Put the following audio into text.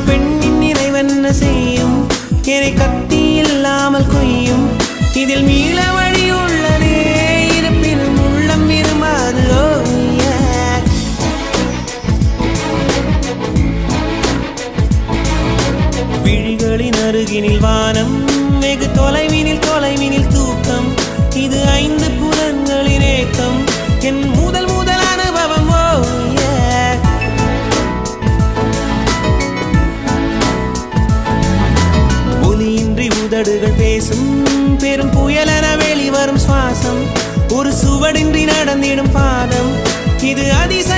பெண்ணின் நிறைவென்ன செய்யும் என்னை கத்தி இல்லாமல் கொய்யும் இதில் மீள வழி உள்ளதே இருப்பினும் உள்ளம் விரும்பாது விழிகளின் அருகினில் வானம் வெகு தொலைவினில் தூக்கம் இது 5 புலன்களின் ஏக்கம் என் முதல் அனுபவம் ஒலியின்றி உதடுகள் பேசும் பெரும் புயலென வெளிவரும் சுவாசம் ஒரு சுவடின்றி நடந்திடும் பாதம் இது அதிசயம்